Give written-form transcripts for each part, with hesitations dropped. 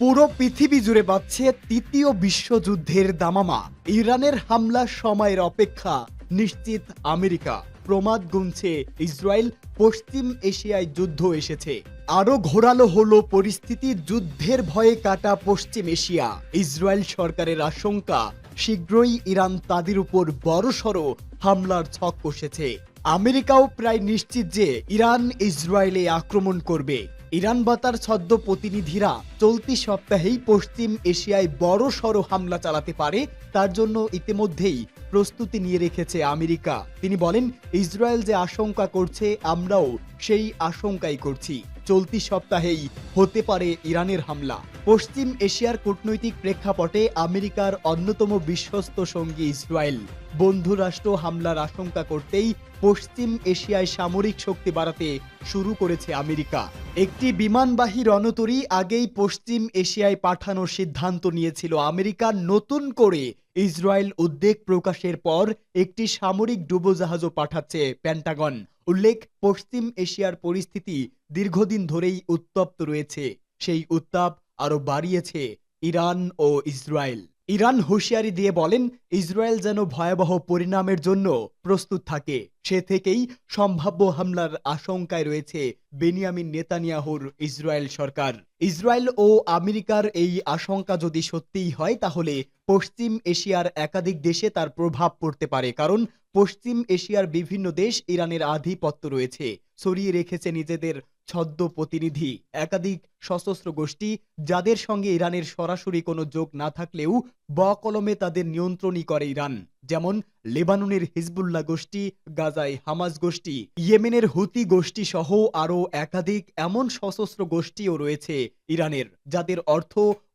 পুরো পৃথিবী জুড়ে বাজছে তৃতীয় বিশ্বযুদ্ধের দামামা। ইরানের হামলার সময়ের অপেক্ষা নিশ্চিত আমেরিকা। প্রমাদ গুনছে ইসরায়েল। পশ্চিম এশিয়ায় যুদ্ধ এসেছে। আরো ঘোরালো হলো পরিস্থিতি। যুদ্ধের ভয়ে কাটা পশ্চিম এশিয়া। ইসরায়েল সরকারের আশঙ্কা শীঘ্রই ইরান তাদের উপর বড়সড় হামলার ছক কষেছে। আমেরিকাও প্রায় নিশ্চিত যে ইরান ইসরায়েলে আক্রমণ করবে। ইরান বা তার ছদ্ম প্রতিনিধিরা চলতি সপ্তাহেই পশ্চিম এশিয়ায় বড় সড় হামলা চালাতে পারে, তার জন্য ইতিমধ্যেই প্রস্তুতি নিয়ে রেখেছে আমেরিকা। তিনি বলেন, ইসরায়েল যে আশঙ্কা করছে আমরাও সেই আশঙ্কাই করছি। চলতি সপ্তাহেই হতে পারে ইরানের হামলা। পশ্চিম এশিয়ার কূটনৈতিক প্রেক্ষাপটে আমেরিকার অন্যতম বিশ্বস্ত সঙ্গী ইসরায়েল। বন্ধু রাষ্ট্র হামলার আশঙ্কা করতেই পশ্চিম এশিয়ায় সামরিক শক্তি বাড়াতে শুরু করেছে আমেরিকা। একটি বিমানবাহী রণতরী আগেই পশ্চিম এশিয়ায় পাঠানোর সিদ্ধান্ত নিয়েছিল আমেরিকা। নতুন করে ইসরায়েল উদ্বেগ প্রকাশের পর একটি সামরিক ডুবোজাহাজও পাঠাচ্ছে পেন্টাগন। উল্লেখ, পশ্চিম এশিয়ার পরিস্থিতি দীর্ঘদিন ধরেই উত্তপ্ত রয়েছে। সেই উত্তাপ আরো বাড়িয়েছে ইরান ও ইসরায়েল। ইরান হুঁশিয়ারি দিয়ে বলেন, ইসরায়েল যেন ভয়াবহ পরিণামের জন্য প্রস্তুত থাকে। সে থেকেই সম্ভাব্য হামলার আশঙ্কায় রয়েছে বেনিয়ামিন নেতানিয়াহুর ইসরায়েল সরকার। ইসরায়েল ও আমেরিকার এই আশঙ্কা যদি সত্যিই হয়, তাহলে পশ্চিম এশিয়ার একাধিক দেশে তার প্রভাব পড়তে পারে। কারণ পশ্চিম এশিয়ার বিভিন্ন দেশ ইরানের আধিপত্য রয়েছে, ছড়িয়ে রেখেছে নিজেদের ছদ্ম প্রতিনিধি। একাধিক সশস্ত্র গোষ্ঠী, যাদের সঙ্গে ইরানের সরাসরি কোনো যোগ না থাকলেও বকলমে তাদের নিয়ন্ত্রণই করে ইরান। যেমন লেবাননের হিজবুল্লাহ গোষ্ঠী, গাজায় হামাস গোষ্ঠী, ইয়েমেনের হুতি গোষ্ঠী সহ আরও একাধিক এমন সশস্ত্র গোষ্ঠীও রয়েছে ইরানের, যাদের অর্থ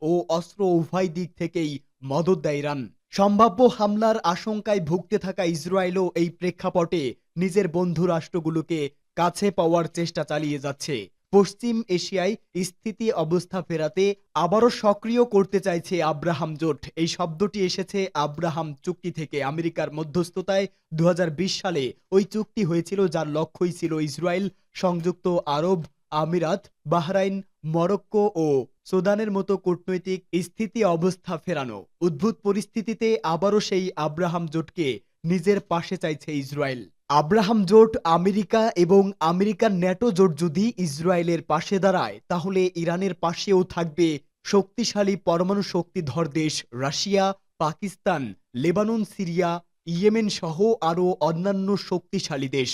ও অস্ত্র উভয় দিক থেকেই মদত দেয় ইরান। সম্ভাব্য হামলার আশঙ্কায় ভুগতে থাকা ইসরায়েলও এই প্রেক্ষাপটে নিজের বন্ধু রাষ্ট্রগুলোকে কাছে পাওয়ার চেষ্টা চালিয়ে যাচ্ছে। পশ্চিম এশিয়ায় স্থিতি অবস্থা ফেরাতে আবারও সক্রিয় করতে চাইছে আব্রাহাম জোট। এই শব্দটি এসেছে আব্রাহাম চুক্তি থেকে। আমেরিকার মধ্যস্থতায় 2020 সালে ওই চুক্তি হয়েছিল, যার লক্ষ্যই ছিল ইসরায়েল, সংযুক্ত আরব আমিরাত, বাহরাইন, মরক্কো ও সুদানের মতো কূটনৈতিক স্থিতি অবস্থা ফেরানো। উদ্ভূত পরিস্থিতিতে আবারও সেই আব্রাহাম জোটকে নিজের পাশে চাইছে ইসরায়েল। আব্রাহাম জোট, আমেরিকা এবং আমেরিকার ন্যাটো জোট যদি ইসরায়েলের পাশে দাঁড়ায়, তাহলে ইরানের পাশেও থাকবে শক্তিশালী পরমাণু শক্তিধর দেশ Russia, Pakistan, Lebanon, Syria, Yemen সহ আরও অন্যান্য শক্তিশালী দেশ।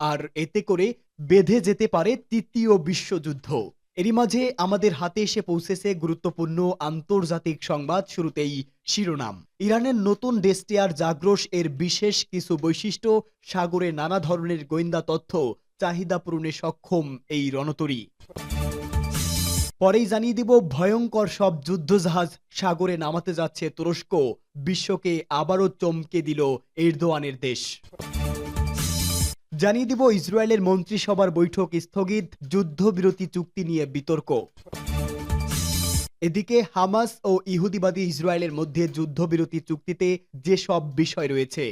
আর এতে করে বেঁধে যেতে পারে তৃতীয় বিশ্বযুদ্ধ। এরই মাঝে আমাদের হাতে এসে পৌঁছেছে গুরুত্বপূর্ণ আন্তর্জাতিক সংবাদ। শুরুতেই শিরোনাম। ইরানের নতুন ডেস্টিয়ার জাগ্রস এর বিশেষ কিছু বৈশিষ্ট্য, সাগরে নানা ধরনের গোয়েন্দা তথ্য, চাহিদা পূরণে সক্ষম এই রণতরী। পরেই জানিয়ে দিব, ভয়ঙ্কর সব যুদ্ধজাহাজ সাগরে নামাতে যাচ্ছে তুরস্ক। বিশ্বকে আবারও চমকে দিল এরদোয়ানের দেশ। জানিয়ে দিব, ইসরায়েলের মন্ত্রিসভার বৈঠক স্থগিত, যুদ্ধবিরতি চুক্তি নিয়ে বিতর্ক। এদিকে হামাস ও ইহুদিবাদী ইসরায়েলের মধ্যে যুদ্ধবিরতি চুক্তিতে যেসব বিষয় রয়েছে।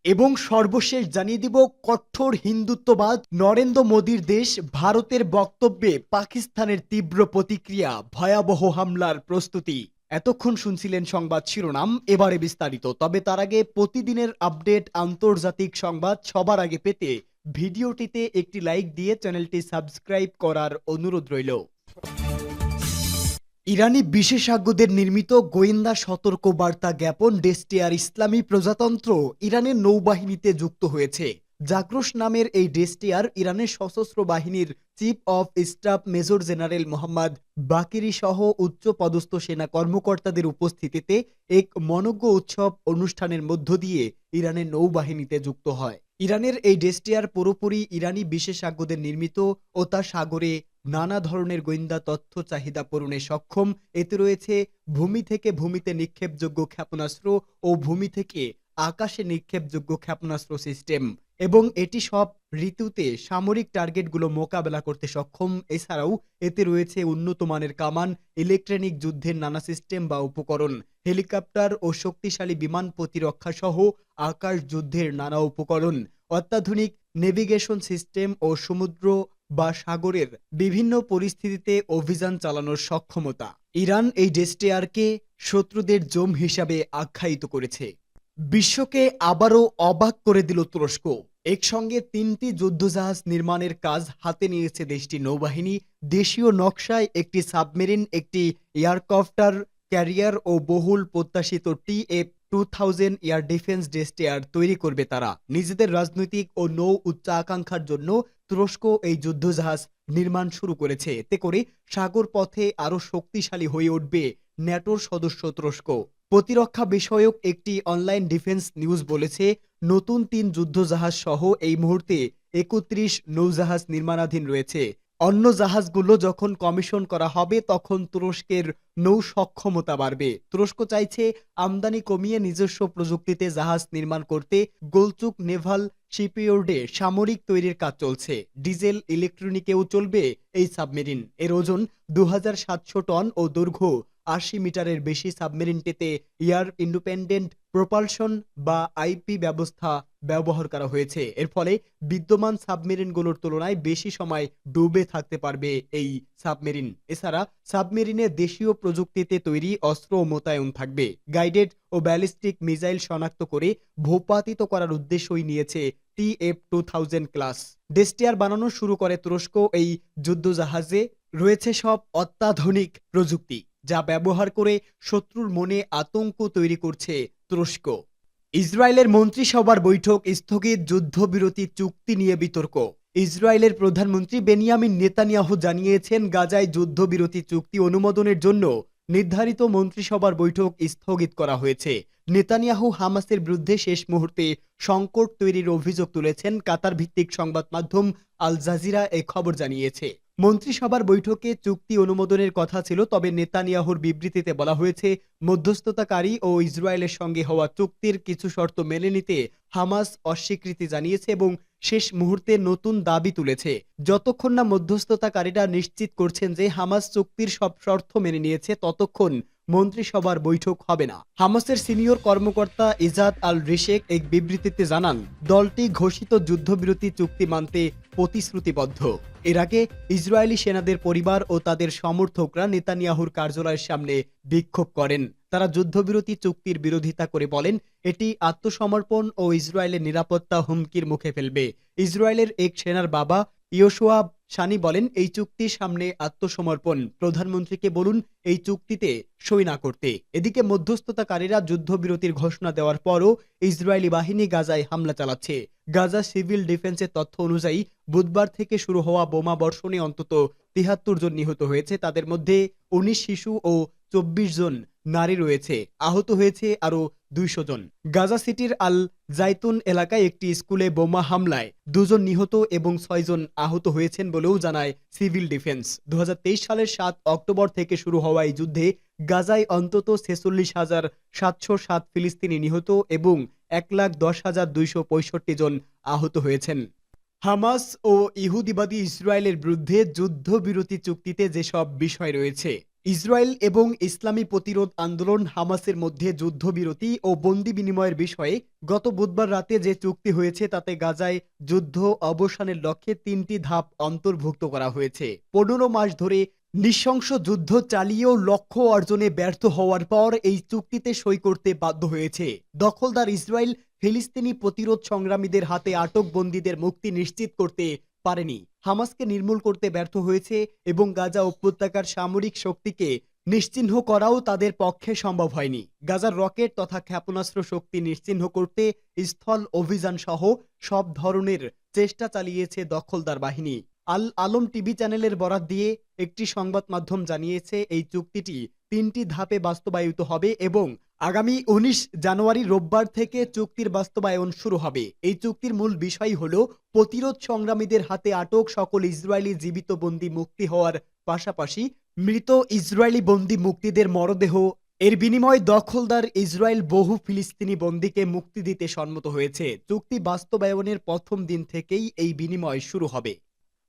এবং সর্বশেষ জানিয়ে দিব, কঠোর হিন্দুত্ববাদ নরেন্দ্র মোদীর দেশ। ভারতের বক্তব্যে পাকিস্তানের তীব্র প্রতিক্রিয়া, ভয়াবহ হামলার প্রস্তুতি। এতক্ষণ শুনছিলেন সংবাদ শিরোনাম, এবারে বিস্তারিত। তবে তার আগে প্রতিদিনের আপডেট আন্তর্জাতিক সংবাদ সবার আগে পেতে ভিডিওটিতে একটি লাইক দিয়ে চ্যানেলটি সাবস্ক্রাইব করার অনুরোধ রইল। ইরানি বিশেষজ্ঞদের নির্মিত গোয়েন্দা সতর্ক বার্তা জ্ঞাপন ডেস্টিয়ার ইসলামী প্রজাতন্ত্র ইরানের নৌবাহিনীতে যুক্ত হয়েছে। জাগ্রস নামের এই ডেস্টিয়ার ইরানের সশস্ত্র বাহিনীর chief of staff major general Mohammad বাকিরি সহ উচ্চ পদস্থ সেনা কর্মকর্তাদের উপস্থিতিতে এক মনোজ্ঞ উৎসব অনুষ্ঠানের মধ্য দিয়ে ইরানের নৌবাহিনীতে যুক্ত হয়। ইরানের এই ডেস্টিয়ার পুরোপুরি ইরানি বিশেষজ্ঞদের নির্মিত ও তা সাগরে নানা ধরনের গোয়েন্দা তথ্য চাহিদা পূরণে সক্ষম। এতে রয়েছে ভূমি থেকে ভূমিতে নিক্ষেপযোগ্য ক্ষেপণাস্ত্র ও ভূমি থেকে আকাশে নিক্ষেপযোগ্য ক্ষেপণাস্ত্র সিস্টেম, এবং এটি সব ঋতুতে সামরিক টার্গেটগুলো মোকাবেলা করতে সক্ষম। এছাড়াও এতে রয়েছে উন্নত মানের কামান, ইলেকট্রনিক যুদ্ধের নানা সিস্টেম বা উপকরণ, হেলিকপ্টার ও শক্তিশালী বিমান প্রতিরক্ষা সহ আকাশ যুদ্ধের নানা উপকরণ, অত্যাধুনিক নেভিগেশন সিস্টেম ও সমুদ্র বা সাগরের বিভিন্ন পরিস্থিতিতে অভিযান চালানোর সক্ষমতা। ইরান এই ডেস্ট্রয়ারকে শত্রুদের জম হিসাবে আখ্যায়িত করেছে। বিশ্বকে আবারও অবাক করে দিল তুরস্ক। একসঙ্গে ৩টি যুদ্ধজাহাজ নির্মাণের কাজ হাতে নিয়েছে দেশটির নৌবাহিনী। দেশীয় নকশায় একটি সাবমেরিন, একটি এয়ারক্রাফটার ক্যারিয়ার ও বহুল প্রত্যাশিত TF-2000 এয়ার ডিফেন্স ডেস্ট্রয়ার তৈরি করবে তারা। নিজেদের রাজনৈতিক ও নৌ উচ্চাকাঙ্ক্ষার জন্য তুরস্ক এই যুদ্ধজাহাজ নির্মাণ শুরু করেছে। এতে করে সাগর পথে আরও শক্তিশালী হয়ে উঠবে ন্যাটোর সদস্য তুরস্ক। প্রতিরক্ষা বিষয়ক একটি অনলাইন ডিফেন্স নিউজ বলেছে, নতুন ৩ যুদ্ধজাহাজ সহ এই মুহূর্তে ৩১ নৌজাহাজ নির্মাণাধীন রয়েছে। অন্য জাহাজগুলো যখন কমিশন করা হবে তখন তুরস্কের নৌ সক্ষমতা বাড়বে। তুরস্ক চাইছে আমদানি কমিয়ে নিজস্ব প্রযুক্তিতে জাহাজ নির্মাণ করতে। গোলচুক নেভাল শিপইয়ার্ডে সামরিক তৈরির কাজ চলছে। ডিজেল ইলেকট্রনিকেও চলবে এই সাবমেরিন। এর ওজন ২৭০০ টন ও দৈর্ঘ্য ৮০ মিটারের বেশি। সাবমেরিনটিতে এয়ার ইন্ডিপেন্ডেন্ট প্রপালশন বা আইপি ব্যবস্থা ব্যবহার করা হয়েছে। এর ফলে বিদ্যমান সাবমেরিনগুলোর তুলনায় বেশি সময় ডুবে থাকতে পারবে এই সাবমেরিন। এছাড়া সাবমেরিনে দেশীয় প্রযুক্তিতে তৈরি অস্ত্র মোতায়েন থাকবে। গাইডেড ও ব্যালিস্টিক মিসাইল শনাক্ত করে ভূপাতিত করার উদ্দেশ্যই নিয়েছে TF-2000 ক্লাস ডেস্ট্রয়ার বানানো শুরু করে তুরস্ক। এই যুদ্ধজাহাজে রয়েছে সব অত্যাধুনিক প্রযুক্তি, যা ব্যবহার করে শত্রুর মনে আতঙ্ক তৈরি করছে তুরস্ক। ইসরায়েলের মন্ত্রিসভার বৈঠক স্থগিত, যুদ্ধবিরতি চুক্তি নিয়ে বিতর্ক। ইসরায়েলের প্রধানমন্ত্রী বেনিয়ামিন নেতানিয়াহু জানিয়েছেন, গাজায় যুদ্ধবিরতি চুক্তি অনুমোদনের জন্য নির্ধারিত মন্ত্রিসভার বৈঠক স্থগিত করা হয়েছে। নেতানিয়াহু হামাসের বিরুদ্ধে শেষ মুহূর্তে সংকট তৈরির অভিযোগ তুলেছেন। কাতার ভিত্তিক সংবাদ মাধ্যম আল জাজিরা এই খবর জানিয়েছে। মন্ত্রিসভার বৈঠকে চুক্তি অনুমোদনের কথা ছিল, তবে নেতানিয়াহুর বিবৃতিতে বলা হয়েছে মধ্যস্থতাকারী ও ইসরায়েলের সঙ্গে হওয়া চুক্তির কিছু শর্ত মেনে নিতে হামাস অস্বীকৃতি জানিয়েছে এবং শেষ মুহূর্তে নতুন দাবি তুলেছে। যতক্ষণ না মধ্যস্থতাকারীরা নিশ্চিত করছেন যে হামাস চুক্তির সব শর্ত মেনে নিয়েছে, ততক্ষণ মন্ত্রিসভার বৈঠক হবে না। হামাসের সিনিয়র কর্মকর্তা ইজাদ আল রিশেক এক বিবৃতিতে জানান, দলটি ঘোষিত যুদ্ধবিরতি চুক্তি মানতে প্রতিশ্রুতিবদ্ধ। এর আগে ইসরায়েলি সেনাদের পরিবার ও তাদের সমর্থকরা নেতানিয়াহুর কার্যালয়ের সামনে বিক্ষোভ করেন। তারা যুদ্ধবিরতি চুক্তির বিরোধিতা করে বলেন, এটি আত্মসমর্পণ ও ইসরায়েলের নিরাপত্তা হুমকির মুখে ফেলবে। ইসরায়েলের এক সেনার বাবা ইয়োশোয়া সানি বলেন, এই চুক্তির সামনে আত্মসমর্পণ। প্রধানমন্ত্রীকে বলুন এই চুক্তিতে সই না করতে। এদিকে মধ্যস্থতাকারীরা যুদ্ধবিরতির ঘোষণা দেওয়ার পরও ইসরায়েলি বাহিনী গাজায় হামলা চালাচ্ছে। গাজা সিভিল ডিফেন্সের তথ্য অনুযায়ী বুধবার থেকে শুরু হওয়া বোমা বর্ষণে অন্তত ৭৩ জন নিহত হয়েছে। তাদের মধ্যে ১৯ শিশু ও ২৪ জন নারী রয়েছে। আহত হয়েছে আরও ২০০ জন। গাজা সিটির আল জাইতুন এলাকায় একটি স্কুলে বোমা হামলায় ২ জন নিহত এবং ৬ জন আহত হয়েছেন বলেও জানায় সিভিল ডিফেন্স। ২০২৩ সালের ৭ অক্টোবর থেকে শুরু হওয়া এই যুদ্ধে গাজায় অন্তত ৪৬,৭০৭ ফিলিস্তিনি নিহত এবং ১,১০,২৬৫ জন আহত হয়েছেন। হামাস ও ইহুদিবাদী ইসরায়েলের বিরুদ্ধে যুদ্ধবিরতি চুক্তিতে যেসব বিষয় রয়েছে, ইসরায়েল এবং ইসলামী প্রতিরোধ আন্দোলন হামাসের মধ্যে যুদ্ধবিরতি ও বন্দি বিনিময়ের বিষয়ে গত বুধবার রাতে যে চুক্তি হয়েছে তাতে গাজায় যুদ্ধ অবসানের লক্ষ্যে ৩টি ধাপ অন্তর্ভুক্ত করা হয়েছে। ১৫ মাস ধরে নৃশংস যুদ্ধ চালিয়েও লক্ষ্য অর্জনে ব্যর্থ হওয়ার পর এই চুক্তিতে সই করতে বাধ্য হয়েছে দখলদার ইসরায়েল। ফিলিস্তিনি প্রতিরোধ সংগ্রামীদের হাতে আটক বন্দীদের মুক্তি নিশ্চিত করতে পারেনি, হামাসকে নির্মূল করতে ব্যর্থ হয়েছে এবং গাজা উপত্যকার সামরিক শক্তিকে নিশ্চিহ্ন করাও তাদের পক্ষে সম্ভব হয়নি। গাজার রকেট তথা ক্ষেপণাস্ত্র শক্তি নিশ্চিহ্ন করতে স্থল অভিযান সহ সব ধরনের চেষ্টা চালিয়েছে দখলদার বাহিনী। আল আলম টিভি চ্যানেলের বরাত দিয়ে একটি সংবাদ মাধ্যম জানিয়েছে, এই চুক্তিটি ৩টি ধাপে বাস্তবায়িত হবে এবং আগামী ১৯ জানুয়ারি রোববার থেকে চুক্তির বাস্তবায়ন শুরু হবে। এই চুক্তির মূল বিষয় হল প্রতিরোধ সংগ্রামীদের হাতে আটক সকল ইসরায়েলি জীবিত বন্দী মুক্তি হওয়ার পাশাপাশি মৃত ইসরায়েলি বন্দী মুক্তিদের মরদেহ এর বিনিময়ে দখলদার ইসরায়েল বহু ফিলিস্তিনি বন্দীকে মুক্তি দিতে সম্মত হয়েছে। চুক্তি বাস্তবায়নের প্রথম দিন থেকেই এই বিনিময় শুরু হবে।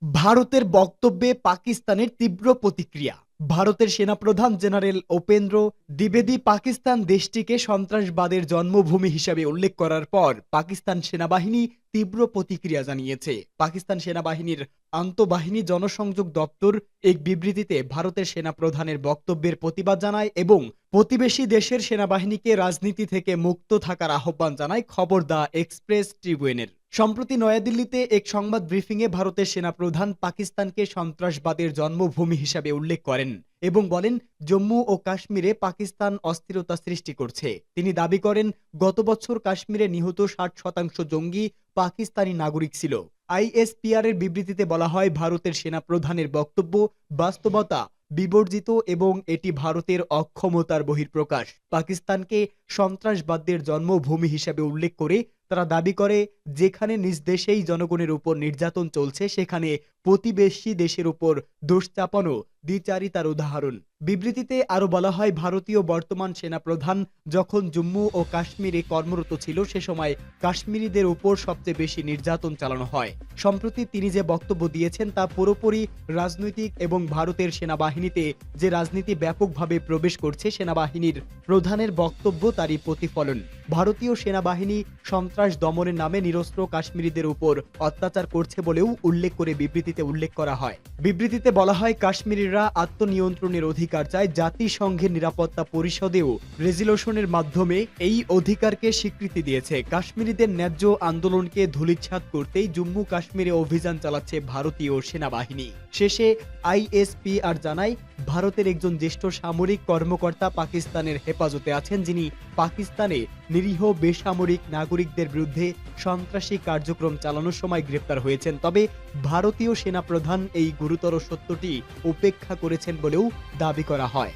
ভারতের বক্তব্যে পাকিস্তানের তীব্র প্রতিক্রিয়া। ভারতের সেনাপ্রধান জেনারেল উপেন্দ্র দ্বিবেদী পাকিস্তান দেশটিকে সন্ত্রাসবাদের জন্মভূমি হিসেবে উল্লেখ করার পর পাকিস্তান সেনাবাহিনী তীব্র প্রতিক্রিয়া জানিয়েছে। পাকিস্তান সেনাবাহিনীর আন্তঃবাহিনী জনসংযোগ দপ্তর এক বিবৃতিতে ভারতের সেনাপ্রধানের বক্তব্যের প্রতিবাদ জানায় এবং প্রতিবেশী দেশের সেনাবাহিনীকে রাজনীতি থেকে মুক্ত থাকার আহ্বান জানায়। খবর দ্য এক্সপ্রেস ট্রিবিউনের। সম্প্রতি নয়াদিল্লিতে এক সংবাদ ব্রিফিংয়ে ভারতের সেনাপ্রধান পাকিস্তানকে সন্ত্রাসবাদের জন্মভূমি হিসাবে উল্লেখ করেন এবং বলেন জম্মু ও কাশ্মীরে পাকিস্তান অস্থিরতা সৃষ্টি করছে। তিনি দাবি করেন গত বছর কাশ্মীরে নিহত 60% জঙ্গি পাকিস্তানি নাগরিক ছিল। আইএসপিআর এর বিবৃতিতে বলা হয় ভারতের সেনাপ্রধানের বক্তব্য বাস্তবতা বিবর্জিত এবং এটি ভারতের অক্ষমতার বহিঃপ্রকাশ। পাকিস্তানকে সন্ত্রাসবাদের জন্মভূমি হিসেবে উল্লেখ করে তারা দাবি করে যেখানে নিজ দেশেই জনগণের উপর নির্যাতন চলছে সেখানে প্রতিবেশী দেশের উপর দোষ চাপানো দ্বিচারিতার উদাহরণ। বিবৃতিতে আরো বলা হয় ভারতীয় বর্তমান সেনাপ্রধান যখন জম্মু ও কাশ্মীরে কর্মরত ছিল সে সময় কাশ্মীরিদের উপর সবচেয়ে বেশি নির্যাতন চালানো হয়। সম্প্রতি তিনি যে বক্তব্য দিয়েছেন তা পুরোপুরি রাজনৈতিক এবং ভারতের সেনাবাহিনীতে যে রাজনীতি ব্যাপকভাবে প্রবেশ করছে সেনাবাহিনীর প্রধানের বক্তব্য তারই প্রতিফলন। ভারতীয় সেনাবাহিনী সন্ত্রাস দমনের নামে নিরস্ত্র কাশ্মীরিদের উপর অত্যাচার করছে বলেও উল্লেখ করে বিবৃতিতে উল্লেখ করা হয়। বিবৃতিতে বলা হয় কাশ্মীরিরা আত্মনিয়ন্ত্রণের অধিকার চায়। জাতিসংঘের নিরাপত্তা পরিষদেও রেজলিউশনের মাধ্যমে এই অধিকারকে স্বীকৃতি দিয়েছে। কাশ্মীরিদের ন্যায্য আন্দোলনকে ধূলিসাৎ করতেই জম্মু কাশ্মীরে অভিযান চালাচ্ছে ভারতীয় সেনাবাহিনী। শেষে আইএসপিআর জানায় ভারতের একজন জ্যেষ্ঠ সামরিক কর্মকর্তা পাকিস্তানের হেফাজতে আছেন যিনি পাকিস্তানে নিরীহ বেসামরিক নাগরিকদের বিরুদ্ধে সন্ত্রাসী কার্যক্রম চালানোর সময় গ্রেপ্তার হয়েছেন। তবে ভারতীয় সেনাপ্রধান এই গুরুতর সত্যটি উপেক্ষা করেছেন বলেও দাবি করা হয়।